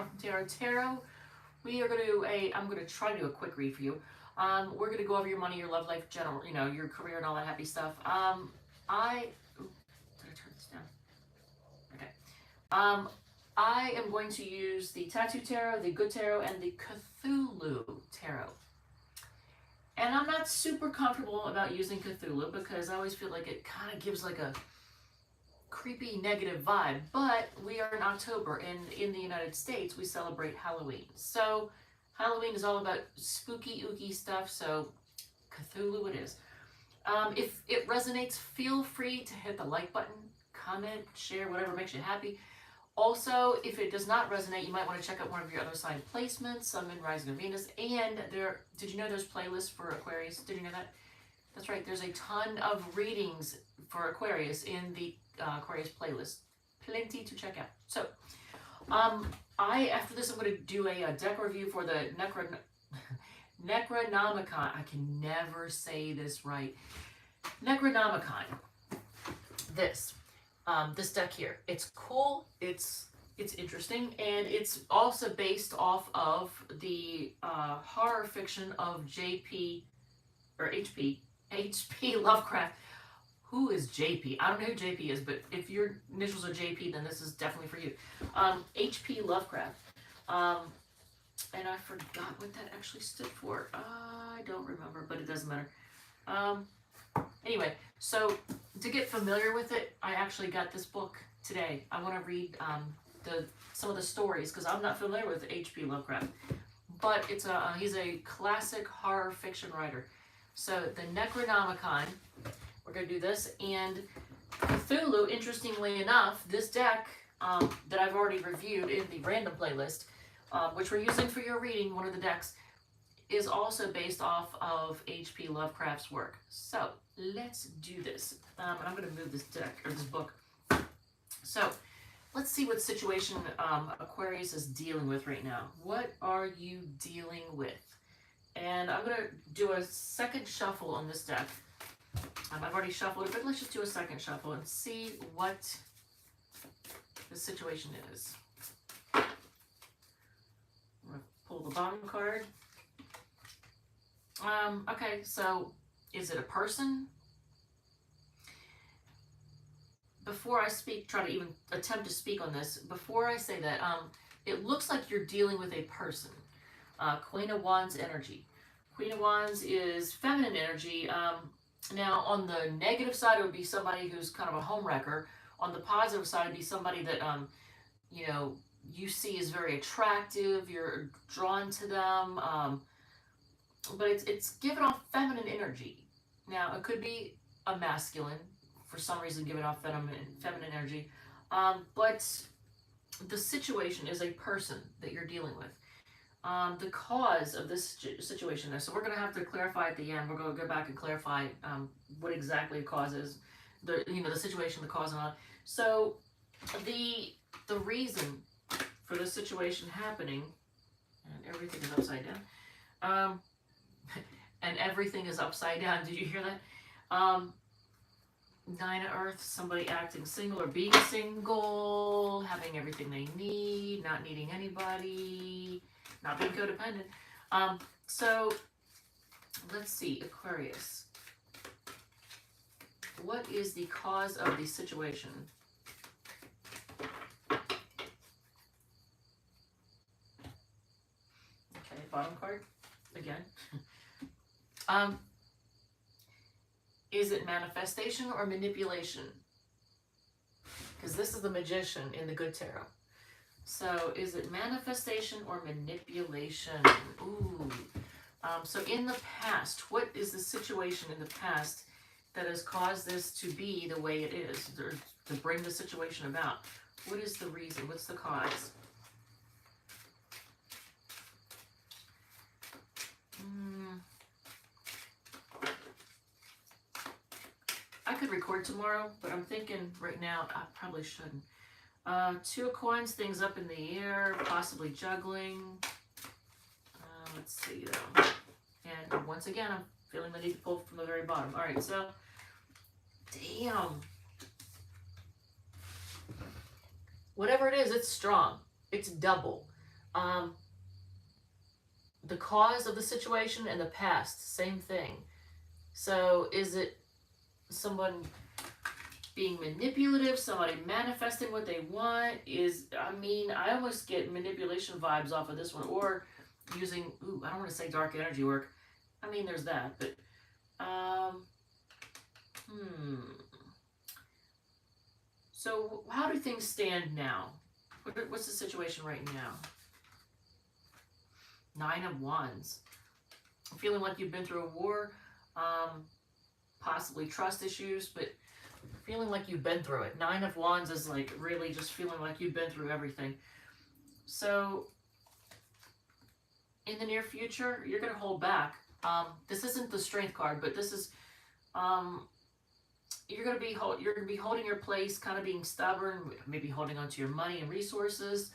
Dawn from Tarot Tarot. We are going to do I'm going to try to do a quick read for you. We're going to go over your money, your love life, general, your career and all that happy stuff. Did I turn this down? Okay. I am going to use the Tattoo Tarot, the Good Tarot, and the Cthulhu Tarot. And I'm not super comfortable about using Cthulhu because I always feel like it kind of gives like a creepy negative vibe, but we are in October and in the United States we celebrate Halloween. So Halloween is all about spooky ooky stuff, so Cthulhu it is. If it resonates, feel free to hit the like button, comment, share, whatever makes you happy. Also, if it does not resonate, you might want to check out one of your other sign placements, Sun, Moon, Rising, and Venus. And did you know there's playlists for Aquarius? Did you know that? That's right, there's a ton of readings for Aquarius in the Aquarius playlist. Plenty to check out. So, after this, I'm going to do a deck review for the Necronomicon. I can never say this right. Necronomicon. This deck here. It's cool. It's interesting, and it's also based off of the horror fiction of H.P. Lovecraft. Who is JP? I don't know who JP is, but if your initials are JP, then this is definitely for you. H.P. Lovecraft. And I forgot what that actually stood for. I don't remember, but it doesn't matter. Anyway, so to get familiar with it, I actually got this book today. I want to read some of the stories because I'm not familiar with H.P. Lovecraft. But he's a classic horror fiction writer. So the Necronomicon, we're going to do this, and Cthulhu, interestingly enough, this deck that I've already reviewed in the random playlist, which we're using for your reading, one of the decks, is also based off of H.P. Lovecraft's work. So let's do this. And I'm going to move this deck, or this book. So let's see what situation Aquarius is dealing with right now. What are you dealing with? And I'm going to do a second shuffle on this deck. I've already shuffled it, but let's just do a second shuffle and see what the situation is. I'm going to pull the bottom card. Okay, so is it a person? Before I speak, try to even attempt to speak on this, before I say that, it looks like you're dealing with a person. Queen of Wands energy. Queen of Wands is feminine energy. Now, on the negative side, it would be somebody who's kind of a homewrecker. On the positive side, it would be somebody that, you see is very attractive. You're drawn to them. But it's given off feminine energy. Now, it could be a masculine, for some reason, giving off feminine energy. But the situation is a person that you're dealing with. The cause of this situation is, so we're going to have to clarify at the end. We're going to go back and clarify what exactly the cause is, the situation, the cause and all. So the reason for this situation happening, and everything is upside down, and everything is upside down. Did you hear that? Nine of Earth, somebody acting single or being single, having everything they need, not needing anybody, not being codependent. So let's see, Aquarius. What is the cause of the situation? Okay, bottom card again. Is it manifestation or manipulation? Because this is the Magician in the Good Tarot. So is it manifestation or manipulation? Ooh. So in the past, what is the situation in the past that has caused this to be the way it is, to bring the situation about? What is the reason? What's the cause? I could record tomorrow, but I'm thinking right now I probably shouldn't. Two of Coins, things up in the air, possibly juggling. Let's see though. And once again, I'm feeling the need to pull from the very bottom. All right, so, damn. Whatever it is, it's strong. It's double. Um, the cause of the situation and the past, same thing. So is it someone being manipulative, somebody manifesting what they want? I almost get manipulation vibes off of this one, or using, I don't want to say dark energy work. There's that, but, So how do things stand now? What's the situation right now? 9 of Wands. Feeling like you've been through a war, possibly trust issues, but feeling like you've been through it. 9 of Wands is like really just feeling like you've been through everything. So in the near future, you're going to hold back. This isn't the Strength card, but this is, you're going to be holding your place, kind of being stubborn, maybe holding on to your money and resources.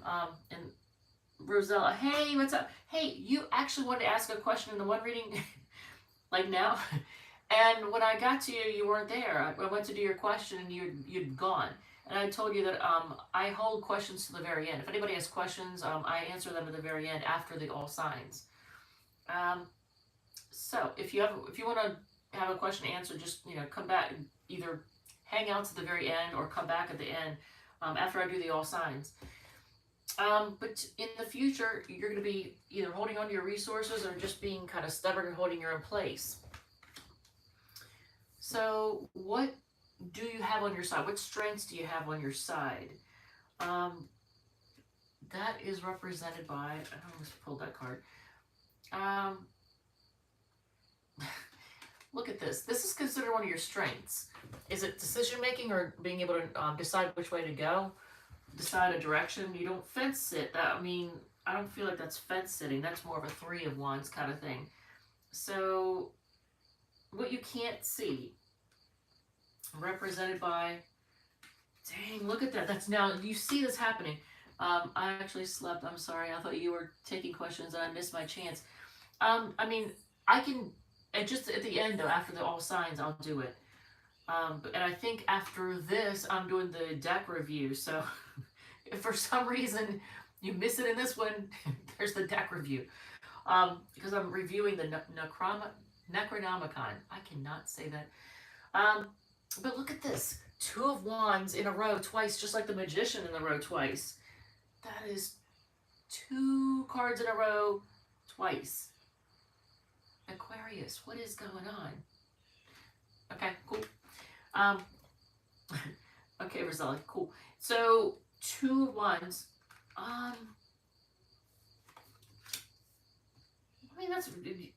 And Rosella, hey, what's up? Hey, you actually wanted to ask a question in the one reading, like now, and when I got to you, you weren't there. I went to do your question, and you'd gone. And I told you that I hold questions to the very end. If anybody has questions, I answer them at the very end after the all signs. So if you want to have a question answered, just come back, either hang out to the very end or come back at the end after I do the all signs. But in the future, you're going to be either holding on to your resources or just being kind of stubborn and holding your own place. So what do you have on your side? What strengths do you have on your side? That is represented by, I almost pulled that card. Look at this. This is considered one of your strengths. Is it decision making or being able to decide which way to go? Decide a direction? You don't fence sit. I don't feel like that's fence sitting. That's more of a 3 of Wands kind of thing. So what you can't see, represented by, dang, look at that. That's now, you see this happening. I actually slept. I'm sorry. I thought you were taking questions and I missed my chance. I can, and just at the end though, after the all signs, I'll do it. And I think after this, I'm doing the deck review. So if for some reason you miss it in this one, there's the deck review. Because I'm reviewing the Necronomicon. I cannot say that. But look at this. 2 of Wands in a row twice, just like the Magician in a row twice. That is 2 cards in a row twice. Aquarius, what is going on? Okay, cool. Okay, Rosella, cool. So 2 of Wands.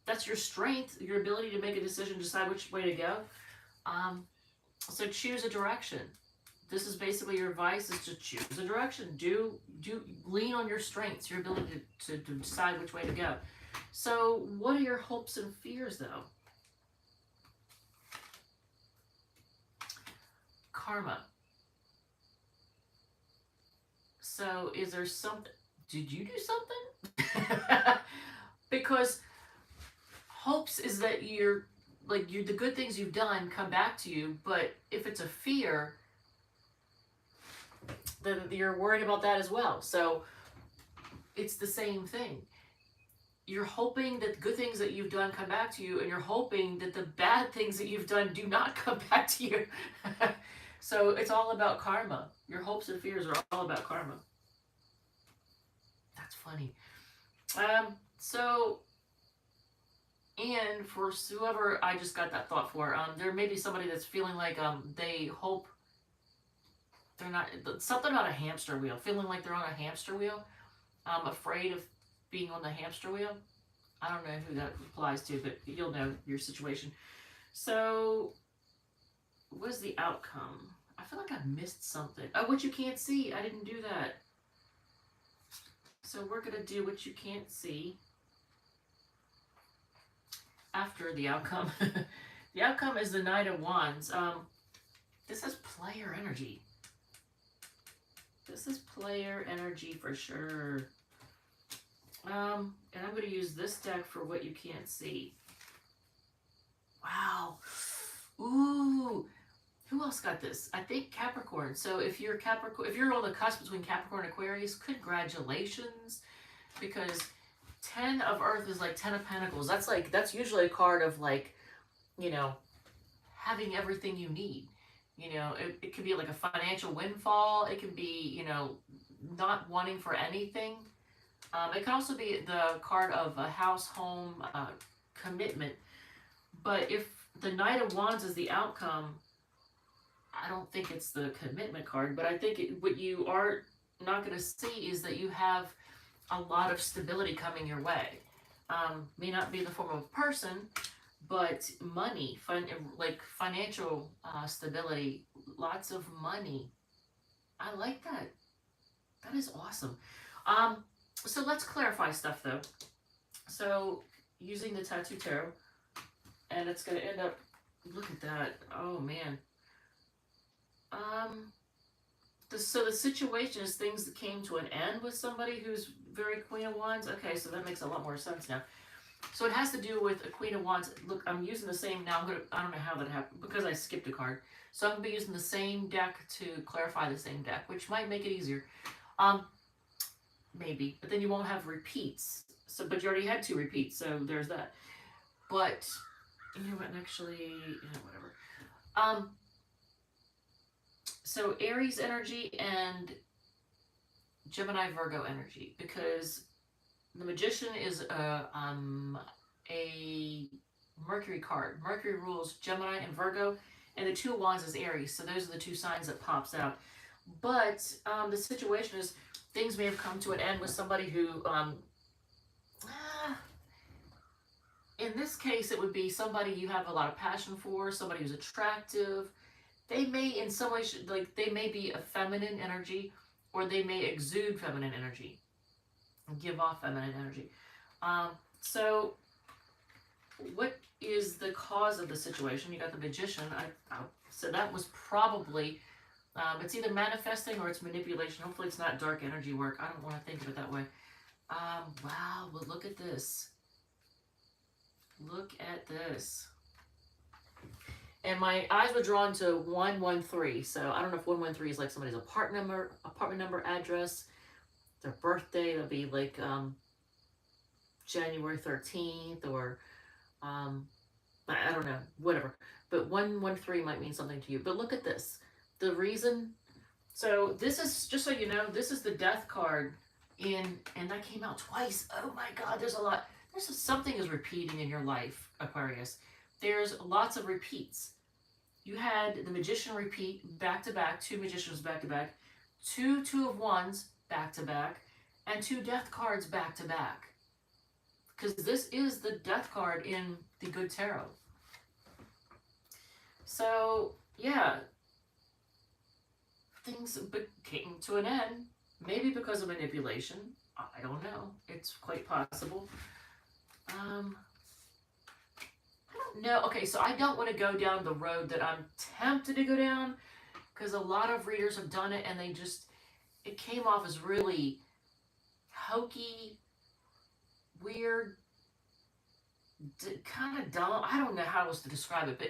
That's your strength, your ability to make a decision, decide which way to go. So choose a direction. This is basically your advice, is to choose a direction. Do lean on your strengths, your ability to decide which way to go. So what are your hopes and fears though? Karma. So is there something, did you do something? Because hopes is that the good things you've done come back to you, but if it's a fear, then you're worried about that as well. So it's the same thing. You're hoping that the good things that you've done come back to you, and you're hoping that the bad things that you've done do not come back to you. So it's all about karma. Your hopes and fears are all about karma. That's funny. And for whoever I just got that thought for, there may be somebody that's feeling like they hope they're not, something about a hamster wheel, feeling like they're on a hamster wheel, afraid of being on the hamster wheel. I don't know who that applies to, but you'll know your situation. So what is the outcome? I feel like I missed something. Oh, what you can't see. I didn't do that. So we're going to do what you can't see after the outcome. The outcome is the Knight of Wands. This is player energy. This is player energy for sure. And I'm going to use this deck for what you can't see. Wow. Ooh. Who else got this? I think Capricorn. So if you're Capricorn, if you're on the cusp between Capricorn and Aquarius, congratulations, because 10 of Earth is like 10 of Pentacles. That's usually a card of like, you know, having everything you need. You know, it could be like a financial windfall. It can be, you know, not wanting for anything. It can also be the card of a house, home, commitment. But if the Knight of Wands is the outcome, I don't think it's the commitment card. But I think what you are not going to see is that you have a lot of stability coming your way. May not be in the form of a person, but money, like financial stability, lots of money. I like that. That is awesome. So let's clarify stuff though. So using the Tattoo Tarot, and it's going to end up, look at that. Oh man. So the situation is things that came to an end with somebody who's very Queen of Wands. Okay, so that makes a lot more sense now. So it has to do with a Queen of Wands. Look, I'm using the same, now I don't know how that happened, because I skipped a card. So I'm going to be using the same deck to clarify the same deck, which might make it easier. Maybe, but then you won't have repeats. So, but you already had 2 repeats, so there's that. But, you know what, actually, whatever. So Aries energy and Gemini Virgo energy, because the Magician is a Mercury card. Mercury rules Gemini and Virgo, and the 2 of Wands is Aries. So those are the 2 signs that pops out. But the situation is things may have come to an end with somebody who, in this case, it would be somebody you have a lot of passion for, somebody who's attractive. They may, in some way, like they may be a feminine energy, or they may exude feminine energy, give off feminine energy. So what is the cause of the situation? You got the Magician. So that was probably, it's either manifesting or it's manipulation. Hopefully it's not dark energy work. I don't want to think of it that way. Wow, but look at this. Look at this. And my eyes were drawn to 113. So I don't know if 113 is like somebody's apartment number, address, their birthday. It'll be like January 13th, or I don't know, whatever. But 113 might mean something to you. But look at this. The reason. So this is, just so you know, this is the Death card and that came out twice. Oh my God, there's a lot. Something is repeating in your life, Aquarius. There's lots of repeats. You had the Magician repeat back to back, 2 Magicians back to back, 2 Two of Wands back to back, and 2 Death cards back to back. Because this is the Death card in the Good Tarot. So, yeah, things came to an end, maybe because of manipulation. I don't know. It's quite possible. No, okay, so I don't want to go down the road that I'm tempted to go down, because a lot of readers have done it and it came off as really hokey, weird, kind of dumb. I don't know how else to describe it, but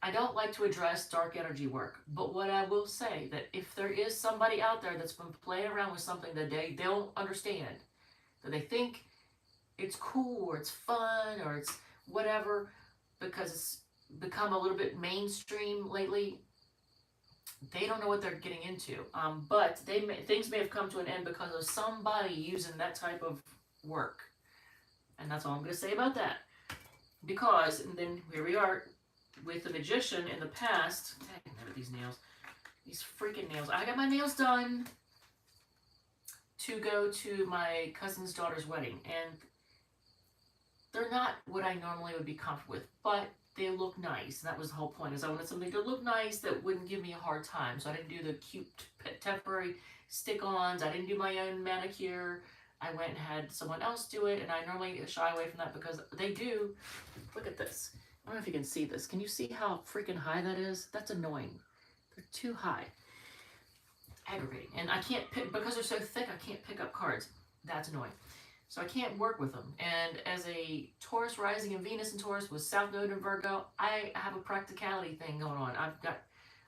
I don't like to address dark energy work. But what I will say, that if there is somebody out there that's been playing around with something that they don't understand, that they think it's cool or it's fun or it's whatever, because it's become a little bit mainstream lately, they don't know what they're getting into. But things may have come to an end because of somebody using that type of work. And that's all I'm going to say about that. Because, and then here we are with the Magician in the past. Dang, look at these nails. These freaking nails. I got my nails done to go to my cousin's daughter's wedding. And they're not what I normally would be comfortable with, but they look nice. And that was the whole point, is I wanted something to look nice that wouldn't give me a hard time. So I didn't do the cute temporary stick-ons. I didn't do my own manicure. I went and had someone else do it, and I normally shy away from that because they do. Look at this. I don't know if you can see this. Can you see how freaking high that is? That's annoying. They're too high. Aggravating. And I can't pick, because they're so thick, I can't pick up cards. That's annoying. So I can't work with them. And as a Taurus rising in Venus and Taurus with South Node in Virgo, I have a practicality thing going on.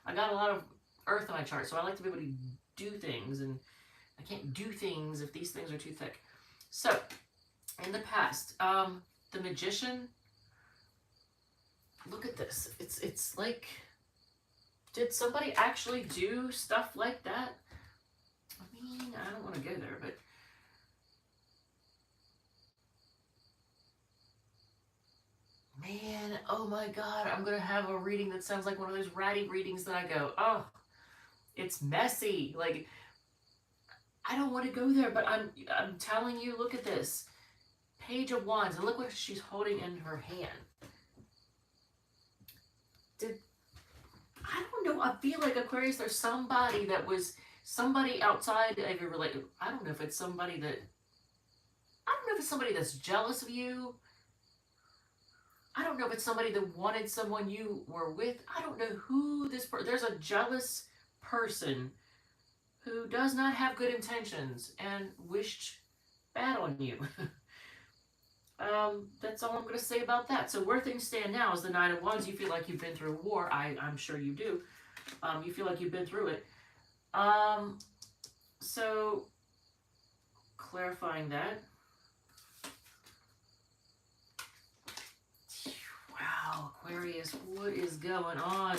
I got a lot of earth in my chart, so I like to be able to do things, and I can't do things if these things are too thick. So, in the past, the Magician, look at this. It's like, did somebody actually do stuff like that? I mean, I don't want to go there, but man, oh my God, I'm going to have a reading that sounds like one of those ratty readings that I go, oh, it's messy. Like, I don't want to go there, but I'm telling you, look at this. Page of Wands, and look what she's holding in her hand. I don't know, I feel like, Aquarius, there's somebody that was somebody outside of your relationship. I don't know if it's somebody that, I don't know if it's somebody that's jealous of you. I don't know if it's somebody that wanted someone you were with. I don't know who this person, there's a jealous person who does not have good intentions and wished bad on you. That's all I'm going to say about that. So where things stand now is the Nine of Wands. You feel like you've been through war. I'm sure you do. You feel like you've been through it. So clarifying that. Wow, Aquarius, what is going on?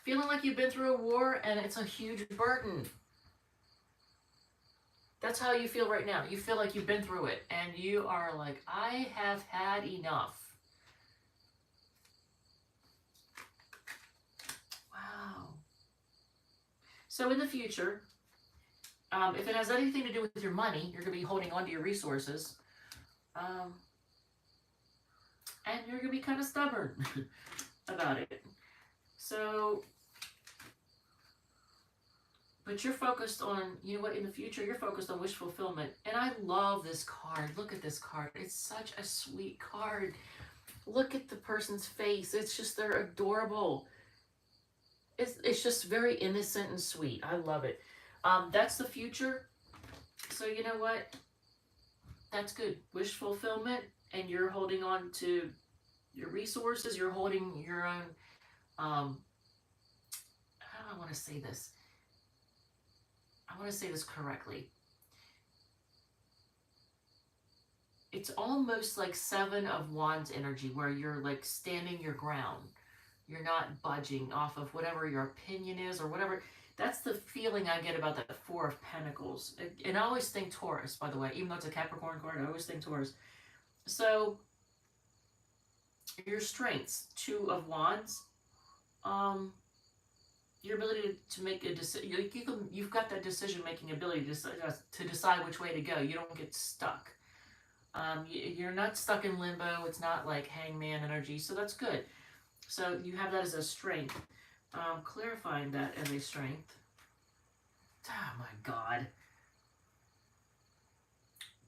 Feeling like you've been through a war and it's a huge burden. That's how you feel right now. You feel like you've been through it and you are like, I have had enough. Wow. So in the future, if it has anything to do with your money, you're going to be holding on to your resources. And you're going to be kind of stubborn about it. So, but you're focused on, you know what, in the future, you're focused on wish fulfillment. And I love this card. Look at this card. It's such a sweet card. Look at the person's face. It's just, they're adorable. It's just very innocent and sweet. I love it. That's the future. So you know what? That's good. Wish fulfillment, and you're holding on to your resources. You're holding your own, how do I want to say this? I want to say this correctly. It's almost like Seven of Wands energy, where you're like standing your ground. You're not budging off of whatever your opinion is or whatever. That's the feeling I get about that Four of Pentacles. And I always think Taurus, by the way. Even though it's a Capricorn card, I always think Taurus. So, your strengths. Two of Wands. Your ability to make a decision. You've got that decision-making ability to decide which way to go. You don't get stuck. You're not stuck in limbo. It's not like hangman energy. So that's good. So you have that as a strength. Clarifying that as a strength. Oh my God.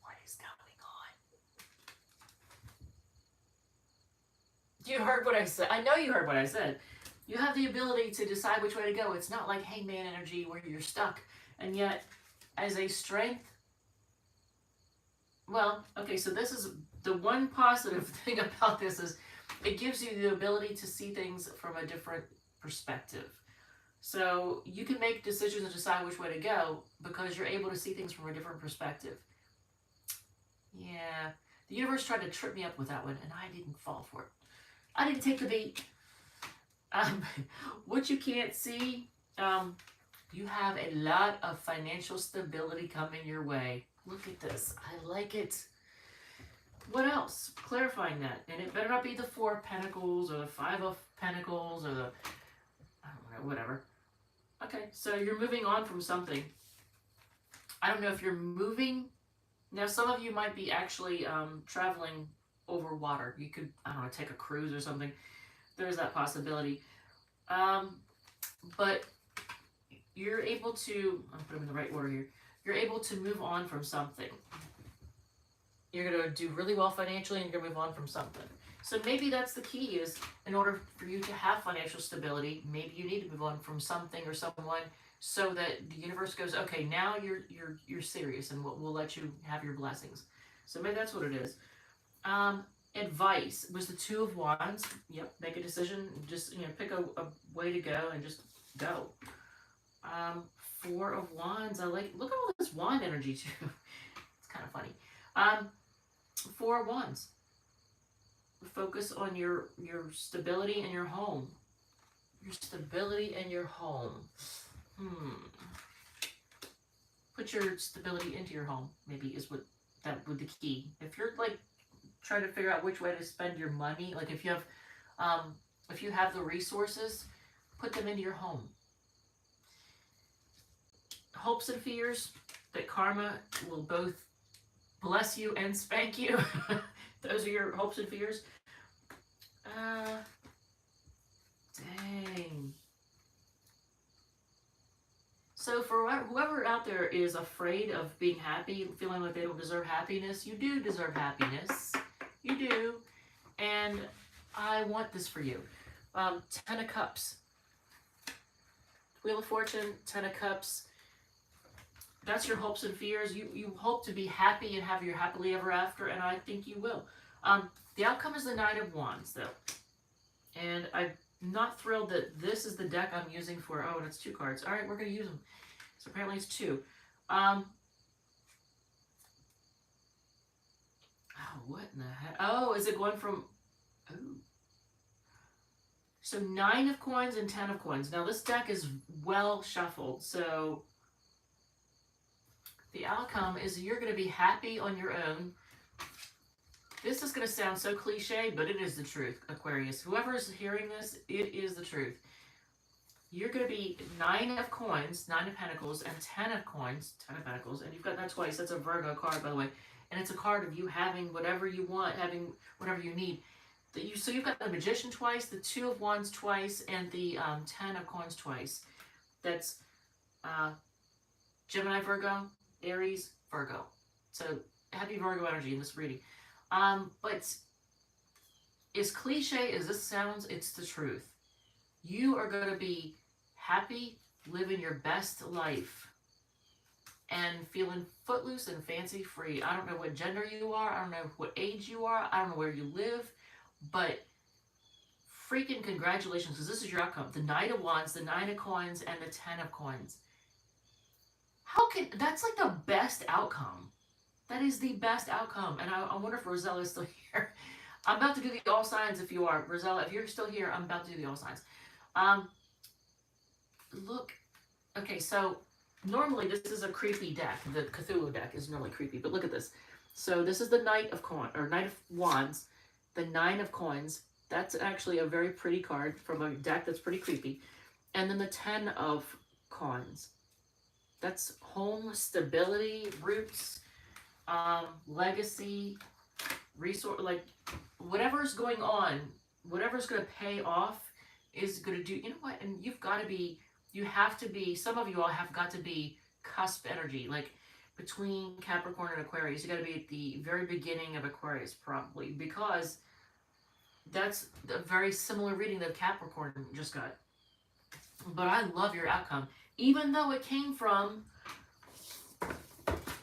What is going on? You heard what I said. I know you heard what I said. You have the ability to decide which way to go. It's not like hangman energy where you're stuck. And yet, as a strength, well, okay, so this is the one positive thing about this is it gives you the ability to see things from a different perspective. So you can make decisions and decide which way to go because you're able to see things from a different perspective. Yeah, the universe tried to trip me up with that one, and I didn't fall for it. I didn't take the bait. What you can't see, you have a lot of financial stability coming your way. Look at this. I like it. What else? Clarifying that. And it better not be the Four of Pentacles or the Five of Pentacles or the, I don't know, whatever. Okay, so you're moving on from something. I don't know if you're moving. Now, some of you might be actually traveling over water. You could, I don't know, take a cruise or something. There's that possibility. But you're able to, I'll put them in the right order here. You're able to move on from something. You're going to do really well financially and you're going to move on from something. So maybe that's the key is in order for you to have financial stability, maybe you need to move on from something or someone so that the universe goes, okay, now you're serious and we'll let you have your blessings. So maybe that's what it is. Advice was the Two of Wands. Yep, make a decision. Just, pick a way to go and just go. Four of Wands. I like, look at all this wand energy too. It's kind of funny. Four of Wands. Focus on your stability in your home. Your stability in your home. Put your stability into your home, maybe, is what that would the key. If you're like trying to figure out which way to spend your money, like if you have the resources, put them into your home. Hopes and fears that karma will both bless you and spank you. Those are your hopes and fears. Dang. So for whoever out there is afraid of being happy, feeling like they don't deserve happiness, you do deserve happiness. You do. And I want this for you. Ten of Cups. Wheel of Fortune, Ten of Cups. That's your hopes and fears. You hope to be happy and have your happily ever after, and I think you will. The outcome is the Nine of Wands, though. And I'm not thrilled that this is the deck I'm using for, oh, and it's two cards. All right, we're going to use them. So apparently it's two. Oh, what in the heck? Oh, is it going from, oh. So 9 of Coins and 10 of Coins. Now this deck is well shuffled, so the outcome is you're going to be happy on your own. This is going to sound so cliche, but it is the truth, Aquarius. Whoever is hearing this, it is the truth. You're going to be 9 of Coins, 9 of Pentacles, and 10 of Coins, 10 of Pentacles. And you've got that twice. That's a Virgo card, by the way. And it's a card of you having whatever you want, having whatever you need. So you've got the Magician twice, the 2 of Wands twice, and the 10 of Coins twice. That's Gemini, Virgo, Aries, Virgo. So happy Virgo energy in this reading. But as cliche as this sounds, it's the truth. You are going to be happy, living your best life, and feeling footloose and fancy free. I don't know what gender you are. I don't know what age you are. I don't know where you live. But freaking congratulations, because this is your outcome. The Knight of Wands, the 9 of Coins, and the 10 of Coins. That's like the best outcome. That is the best outcome. And I wonder if Rosella is still here. I'm about to do the all signs if you are. Rosella, if you're still here, I'm about to do the all signs. Look. Okay, so normally this is a creepy deck. The Cthulhu deck is normally creepy, but look at this. So this is the Knight of Wands, the 9 of Coins. That's actually a very pretty card from a deck that's pretty creepy. And then the 10 of Coins. That's home, stability, roots, legacy, resource, like whatever's going on, whatever's going to pay off is going to do, you know what? And you have to be, some of you all have got to be cusp energy, like between Capricorn and Aquarius. You got to be at the very beginning of Aquarius probably, because that's a very similar reading that Capricorn just got. But I love your outcome, even though it came from,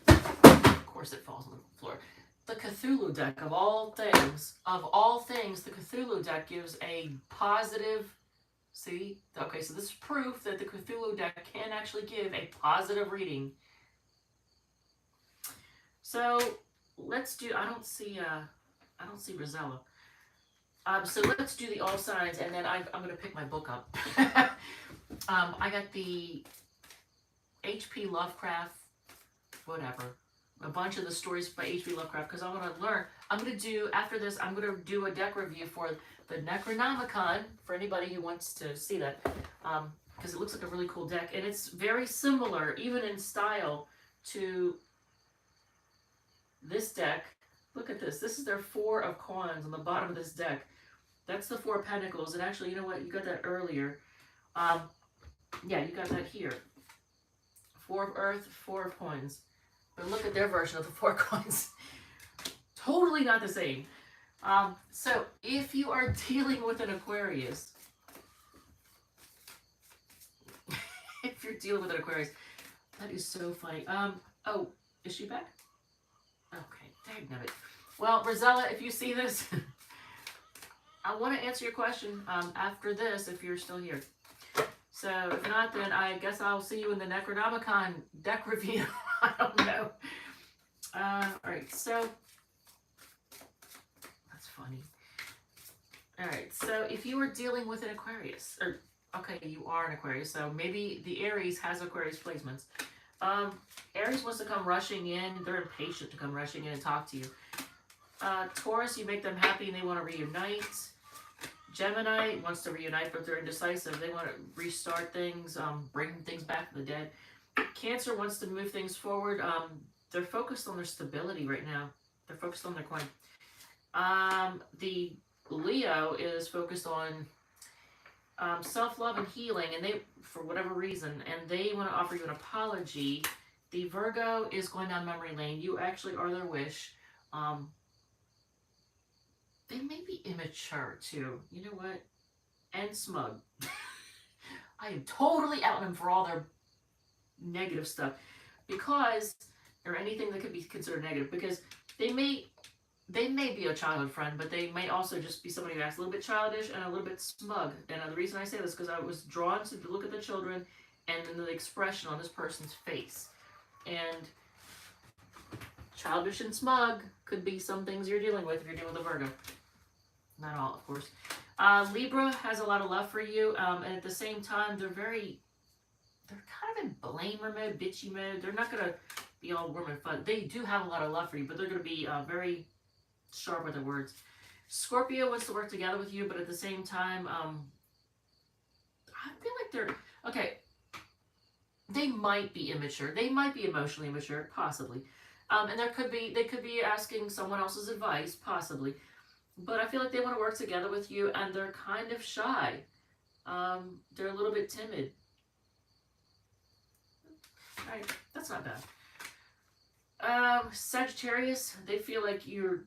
of course it falls on the floor, the Cthulhu deck. Of all things, the Cthulhu deck gives a positive, see? Okay, so this is proof that the Cthulhu deck can actually give a positive reading. So let's do, I don't see Rosella. So let's do the all signs, and then I'm going to pick my book up. I got the H.P. Lovecraft, whatever, a bunch of the stories by H.P. Lovecraft, because I want to learn. I'm going to do, after this, I'm going to do a deck review for the Necronomicon, for anybody who wants to see that, because it looks like a really cool deck, and it's very similar, even in style, to this deck. Look at this. This is their 4 of Coins on the bottom of this deck. That's the 4 of Pentacles. And actually, you know what? You got that earlier. Yeah, you got that here. 4 of Earth, 4 of Coins. But look at their version of the 4 coins. Totally not the same. So if you are dealing with an Aquarius, that is so funny. Oh, is she back? Okay, dang it. Well, Rosella, if you see this, I want to answer your question after this if you're still here. So if not, then I guess I'll see you in the Necronomicon deck review. I don't know. Alright, so that's funny. Alright, so if you were dealing with an Aquarius, or okay, you are an Aquarius, so maybe the Aries has Aquarius placements. Aries wants to come rushing in. They're impatient to come rushing in and talk to you. Taurus, you make them happy and they want to reunite. Gemini wants to reunite, but they're indecisive. They want to restart things, bring things back from the dead. Cancer wants to move things forward. They're focused on their stability right now. They're focused on their coin. The Leo is focused on self-love and healing, and they, for whatever reason, and they want to offer you an apology. The Virgo is going down memory lane. You actually are their wish. They may be immature too. You know what? And smug. I am totally outing them for all their negative stuff, because, or anything that could be considered negative, because they may be a childhood friend, but they may also just be somebody who acts a little bit childish and a little bit smug. And the reason I say this is because I was drawn to look at the children and then the expression on this person's face. And childish and smug could be some things you're dealing with if you're dealing with a Virgo. Not all, of course. Libra has a lot of love for you, and at the same time, they're kind of in blamer mode, bitchy mode. They're not going to be all warm and fun. They do have a lot of love for you, but they're going to be very sharp with their words. Scorpio wants to work together with you, but at the same time, I feel like they're, okay, they might be immature. They might be emotionally immature, possibly. And they could be asking someone else's advice, possibly. But I feel like they want to work together with you, and they're kind of shy. They're a little bit timid. Alright, that's not bad. Sagittarius, they feel like you're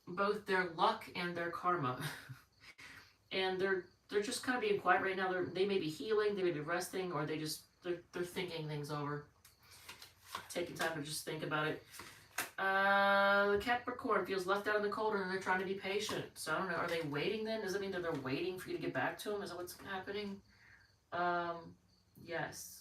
both their luck and their karma. And they're just kind of being quiet right now. They may be healing, they may be resting, or they're thinking things over. Taking time to just think about it. The Capricorn feels left out in the cold, and they're trying to be patient. So I don't know, are they waiting then? Does it mean that they're waiting for you to get back to them? Is that what's happening? Yes.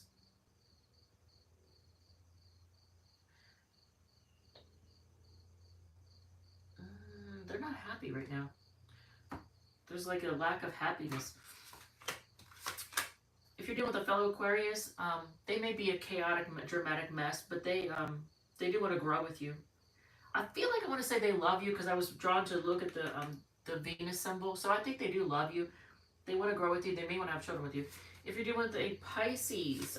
They're not happy right now. There's like a lack of happiness. If you're dealing with a fellow Aquarius, they may be a chaotic, dramatic mess, but they do want to grow with you. I feel like I want to say they love you because I was drawn to look at the Venus symbol. So I think they do love you. They want to grow with you. They may want to have children with you. If you're dealing with a Pisces,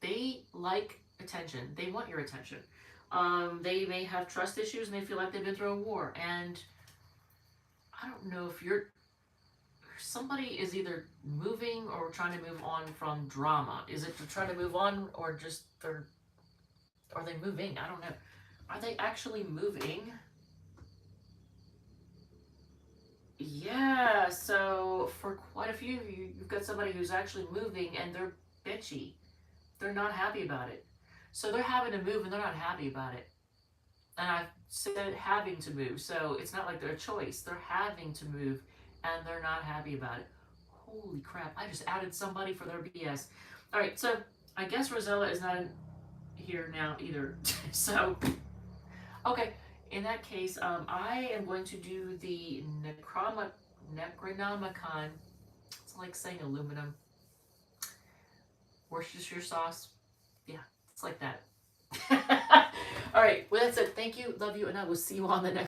they like attention. They want your attention. They may have trust issues, and they feel like they've been through a war. And I don't know if somebody is either moving or trying to move on from drama. Is it to try to move on, or just are they moving? I don't know. Are they actually moving? Yeah, so for quite a few of you, you've got somebody who's actually moving, and they're bitchy. They're not happy about it. So they're having to move, and they're not happy about it. And I've said having to move, so it's not like they're a choice. They're having to move, and they're not happy about it. Holy crap, I just outed somebody for their BS. Alright, so I guess Rosella is not here now either. So, okay, in that case, I am going to do the Necronomicon. It's like saying aluminum. Worcestershire sauce. Yeah, it's like that. Alright, well that's it. Thank you, love you, and I will see you on the next